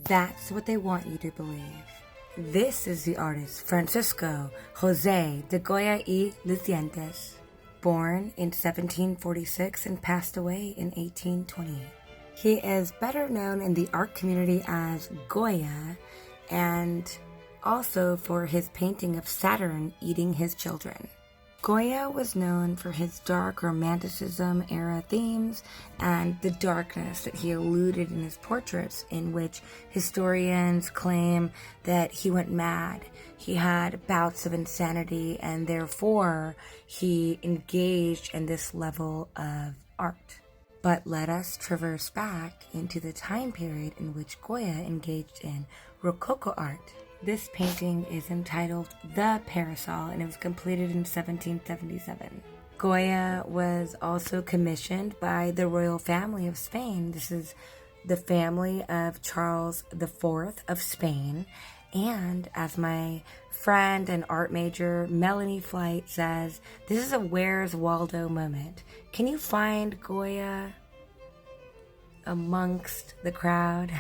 That's what they want you to believe. This is the artist Francisco José de Goya y Lucientes, born in 1746 and passed away in 1828. He is better known in the art community as Goya and also for his painting of Saturn eating his children. Goya was known for his dark romanticism era themes and the darkness that he eluded in his portraits, in which historians claim that he went mad. He had bouts of insanity, and therefore he engaged in this level of art. But let us traverse back into the time period in which Goya engaged in Rococo art. This painting is entitled The Parasol, and it was completed in 1777. Goya was also commissioned by the royal family of Spain. This is the family of Charles IV of Spain. And as my friend and art major Melanie Flight says, this is a Where's Waldo moment. Can you find Goya amongst the crowd?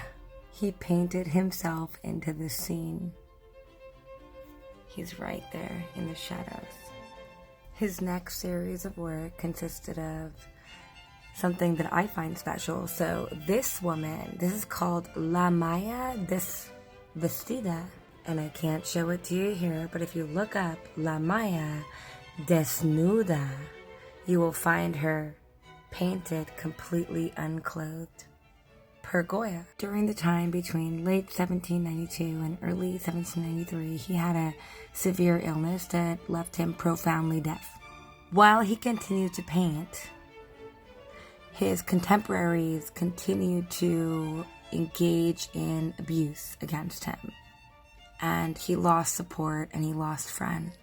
He painted himself into the scene. He's right there in the shadows. His next series of work consisted of something that I find special. So this woman, this is called La Maya Desvestida, and I can't show it to you here, but if you look up La Maya Desnuda, you will find her painted completely unclothed. Per Goya. During the time between late 1792 and early 1793, he had a severe illness that left him profoundly deaf. While he continued to paint, his contemporaries continued to engage in abuse against him, and he lost support and he lost friends.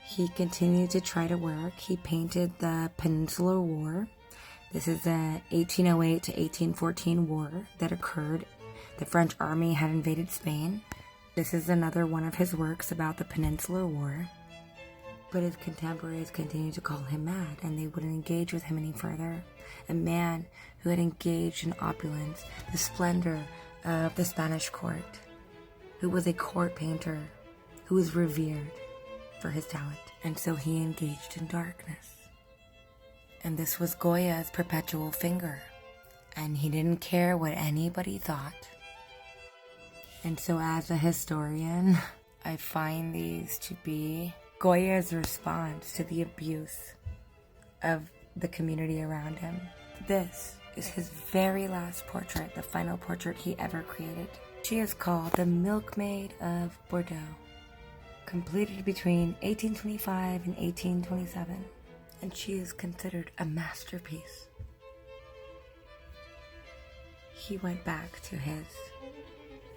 He continued to try to work. He painted the Peninsular War. This is the 1808 to 1814 war that occurred. The French army had invaded Spain. This is another one of his works about the Peninsular War. But his contemporaries continued to call him mad, and they wouldn't engage with him any further. A man who had engaged in opulence, the splendor of the Spanish court, who was a court painter, who was revered for his talent. And so he engaged in darkness. And this was Goya's perpetual finger. And he didn't care what anybody thought. And so as a historian, I find these to be Goya's response to the abuse of the community around him. This is his very last portrait, the final portrait he ever created. She is called the Milkmaid of Bordeaux, completed between 1825 and 1827. And she is considered a masterpiece. He went back to his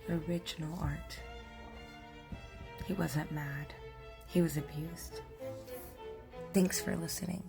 original art. He wasn't mad. He was abused. Thanks for listening.